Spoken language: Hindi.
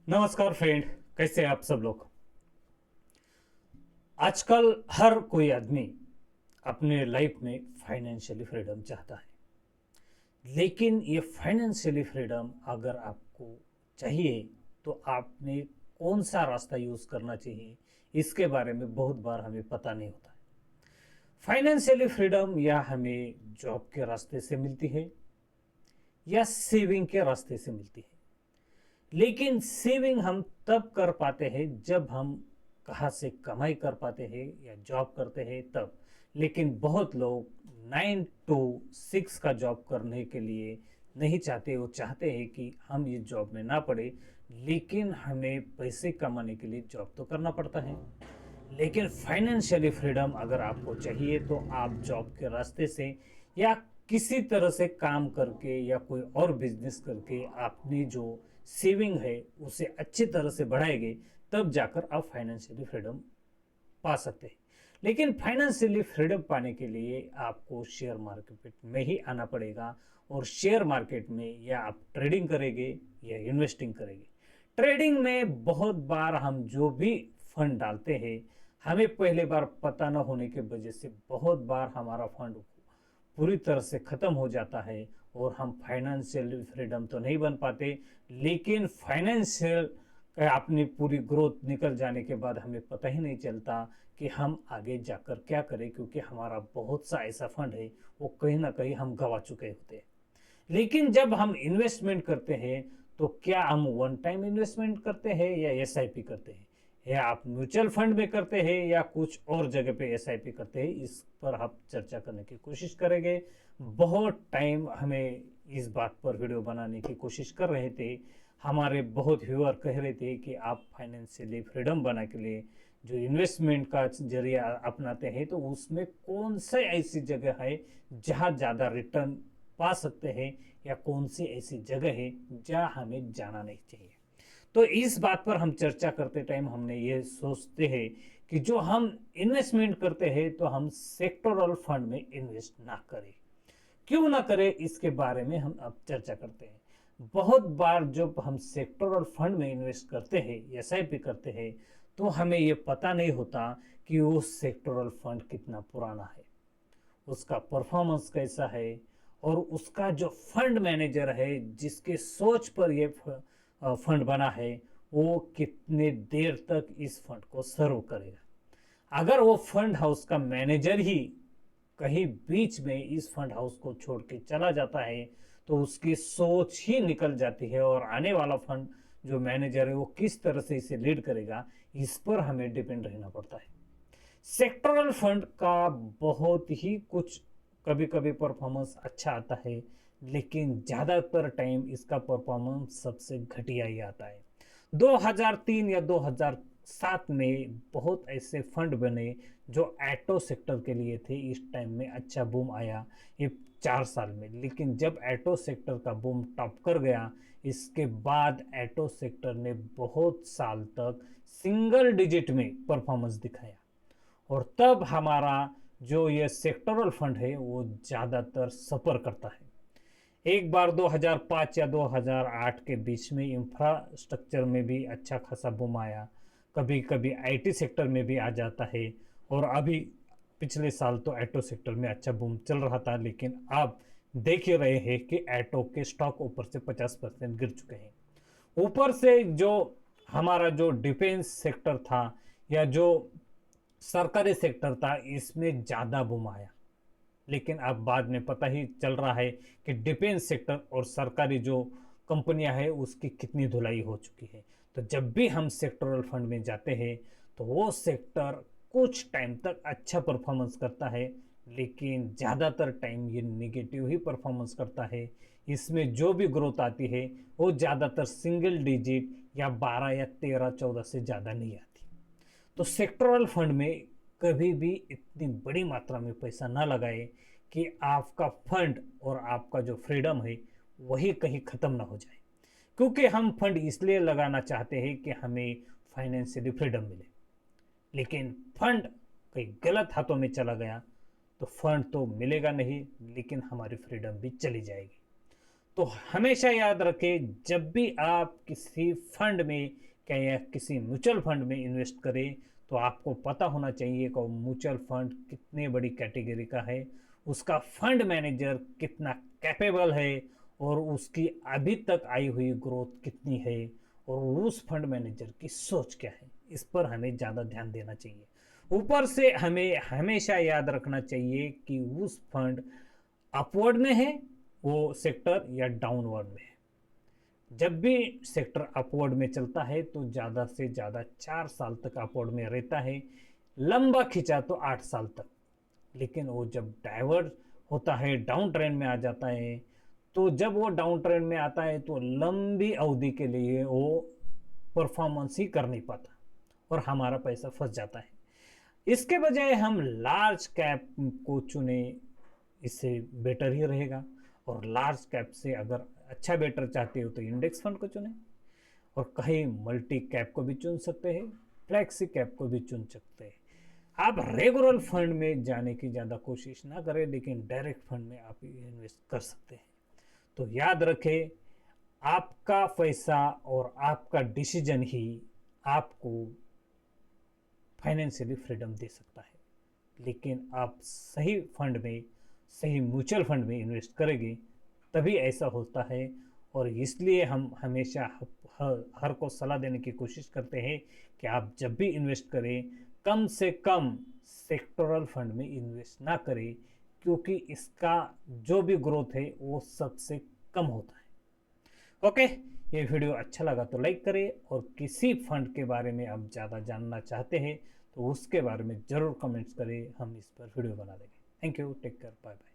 नमस्कार फ्रेंड। कैसे हैं आप सब लोग। आजकल हर कोई आदमी अपने लाइफ में फाइनेंशियली फ्रीडम चाहता है, लेकिन ये फाइनेंशियली फ्रीडम अगर आपको चाहिए तो आपने कौन सा रास्ता यूज करना चाहिए, इसके बारे में बहुत बार हमें पता नहीं होता है। फाइनेंशियली फ्रीडम या हमें जॉब के रास्ते से मिलती है या सेविंग के रास्ते से मिलती है। लेकिन सेविंग हम तब कर पाते हैं जब हम कहाँ से कमाई कर पाते हैं या जॉब करते हैं तब। लेकिन बहुत लोग 9 to 6 का जॉब करने के लिए नहीं चाहते। वो चाहते हैं कि हम ये जॉब में ना पड़े, लेकिन हमें पैसे कमाने के लिए जॉब तो करना पड़ता है। लेकिन फाइनेंशियली फ्रीडम अगर आपको चाहिए तो आप जॉब के रास्ते से या किसी तरह से काम करके या कोई और बिजनेस करके अपनी जो सेविंग है उसे अच्छी तरह से बढ़ाएंगे, तब जाकर आप फाइनेंशियली फ्रीडम पा सकते हैं। लेकिन फाइनेंशियली फ्रीडम पाने के लिए आपको शेयर मार्केट में ही आना पड़ेगा। और शेयर मार्केट में या आप ट्रेडिंग करेंगे या इन्वेस्टिंग करेंगे। ट्रेडिंग में बहुत बार हम जो भी फंड डालते हैं, हमें पहले बार पता न होने की वजह से बहुत बार हमारा फंड पूरी तरह से ख़त्म हो जाता है और हम फाइनेंशियल फ्रीडम तो नहीं बन पाते। लेकिन फाइनेंशियल अपनी पूरी ग्रोथ निकल जाने के बाद हमें पता ही नहीं चलता कि हम आगे जाकर क्या करें, क्योंकि हमारा बहुत सा ऐसा फंड है वो कहीं ना कहीं हम गंवा चुके होते हैं। लेकिन जब हम इन्वेस्टमेंट करते हैं तो क्या हम वन टाइम इन्वेस्टमेंट करते हैं या एसआईपी करते हैं, या आप म्यूचुअल फंड में करते हैं या कुछ और जगह पे एसआईपी करते हैं, इस पर हम चर्चा करने की कोशिश करेंगे। बहुत टाइम हमें इस बात पर वीडियो बनाने की कोशिश कर रहे थे। हमारे बहुत व्यूअर कह रहे थे कि आप फाइनेंशियली फ्रीडम बना के लिए जो इन्वेस्टमेंट का जरिया अपनाते हैं तो उसमें कौन सी ऐसी जगह है जहाँ ज़्यादा रिटर्न पा सकते हैं, या कौन सी ऐसी जगह है जहाँ हमें जाना नहीं चाहिए। तो इस बात पर हम चर्चा करते टाइम हमने ये सोचते हैं कि जो हम इन्वेस्टमेंट करते हैं तो हम सेक्टोरल फंड में इन्वेस्ट ना करें। क्यों ना करें, इसके बारे में हम अब चर्चा करते हैं। बहुत बार जब हम सेक्टोरल फंड में इन्वेस्ट करते हैं, एसआईपी करते हैं, तो हमें ये पता नहीं होता कि वो सेक्टोरल फंड कितना पुराना है, उसका परफॉर्मेंस कैसा है, और उसका जो फंड मैनेजर है जिसके सोच पर ये फंड बना है वो कितने देर तक इस फंड को सर्व करेगा। अगर वो फंड हाउस का मैनेजर ही कहीं बीच में इस फंड हाउस को छोड़ के चला जाता है तो उसकी सोच ही निकल जाती है, और आने वाला फंड जो मैनेजर है वो किस तरह से इसे लीड करेगा, इस पर हमें डिपेंड रहना पड़ता है। सेक्टरल फंड का बहुत ही कुछ कभी कभी परफॉर्मेंस अच्छा आता है, लेकिन ज़्यादातर टाइम इसका परफॉर्मेंस सबसे घटिया ही आता है। 2003 या 2007 में बहुत ऐसे फंड बने जो एटो सेक्टर के लिए थे। इस टाइम में अच्छा बूम आया ये 4 साल में। लेकिन जब एटो सेक्टर का बूम टॉप कर गया, इसके बाद एटो सेक्टर ने बहुत साल तक सिंगल डिजिट में परफॉर्मेंस दिखाया, और तब हमारा जो ये सेक्टरल फंड है वो ज़्यादातर सफ़र करता है। एक बार 2005 या 2008 के बीच में इंफ्रास्ट्रक्चर में भी अच्छा खासा बूम आया, कभी कभी आईटी सेक्टर में भी आ जाता है। और अभी पिछले साल तो ऑटो सेक्टर में अच्छा बूम चल रहा था, लेकिन आप देख ही रहे हैं कि ऑटो के स्टॉक ऊपर से 50% गिर चुके हैं। ऊपर से जो हमारा जो डिफेंस सेक्टर था या जो सरकारी सेक्टर था, इसमें ज़्यादा बूम आया। लेकिन अब बाद में पता ही चल रहा है कि डिफेंस सेक्टर और सरकारी जो कंपनियां हैं उसकी कितनी धुलाई हो चुकी है। तो जब भी हम सेक्टरल फंड में जाते हैं तो वो सेक्टर कुछ टाइम तक अच्छा परफॉर्मेंस करता है, लेकिन ज़्यादातर टाइम ये निगेटिव ही परफॉर्मेंस करता है। इसमें जो भी ग्रोथ आती है वो ज़्यादातर सिंगल डिजिट या 12 या 13 14 से ज़्यादा नहीं आती। तो सेक्टरल फंड में कभी भी इतनी बड़ी मात्रा में पैसा ना लगाए कि आपका फंड और आपका जो फ्रीडम है वही कहीं ख़त्म ना हो जाए। क्योंकि हम फंड इसलिए लगाना चाहते हैं कि हमें फाइनेंशियली फ्रीडम मिले। लेकिन फंड कहीं गलत हाथों में चला गया तो फंड तो मिलेगा नहीं, लेकिन हमारी फ्रीडम भी चली जाएगी। तो हमेशा याद रखें, जब भी आप किसी फंड में या किसी म्यूचुअल फंड में इन्वेस्ट करें, तो आपको पता होना चाहिए कि म्यूचुअल फंड कितनी बड़ी कैटेगरी का है, उसका फंड मैनेजर कितना कैपेबल है, और उसकी अभी तक आई हुई ग्रोथ कितनी है, और उस फंड मैनेजर की सोच क्या है। इस पर हमें ज़्यादा ध्यान देना चाहिए। ऊपर से हमें हमेशा याद रखना चाहिए कि उस फंड अपवर्ड में है वो सेक्टर या डाउनवर्ड में है। जब भी सेक्टर अपवर्ड में चलता है तो ज़्यादा से ज़्यादा 4 साल तक अपवर्ड में रहता है, लंबा खिंचा तो 8 साल तक। लेकिन वो जब डाइवर्ट होता है, डाउन ट्रेंड में आ जाता है, तो जब वो डाउन ट्रेंड में आता है तो लंबी अवधि के लिए वो परफॉर्मेंस ही कर नहीं पाता और हमारा पैसा फंस जाता है। इसके बजाय हम लार्ज कैप को चुने, इससे बेटर ही रहेगा। और लार्ज कैप से अगर अच्छा बेटर चाहते हो तो इंडेक्स फंड को चुने, और कहीं मल्टी कैप को भी चुन सकते हैं, फ्लैक्सी कैप को भी चुन सकते हैं। आप रेगुलर फंड में जाने की ज़्यादा कोशिश ना करें, लेकिन डायरेक्ट फंड में आप इन्वेस्ट कर सकते हैं। तो याद रखें, आपका पैसा और आपका डिसीजन ही आपको फाइनेंशियली फ्रीडम दे सकता है। लेकिन आप सही फंड में, सही म्यूचुअल फंड में इन्वेस्ट करेंगे तभी ऐसा होता है। और इसलिए हम हमेशा हर को सलाह देने की कोशिश करते हैं कि आप जब भी इन्वेस्ट करें, कम से कम सेक्टोरल फंड में इन्वेस्ट ना करें, क्योंकि इसका जो भी ग्रोथ है वो सबसे कम होता है। ओके, ये वीडियो अच्छा लगा तो लाइक करें, और किसी फंड के बारे में आप ज़्यादा जानना चाहते हैं तो उसके बारे में ज़रूर कमेंट्स करें, हम इस पर वीडियो बना देंगे। Thank you, take care, bye bye.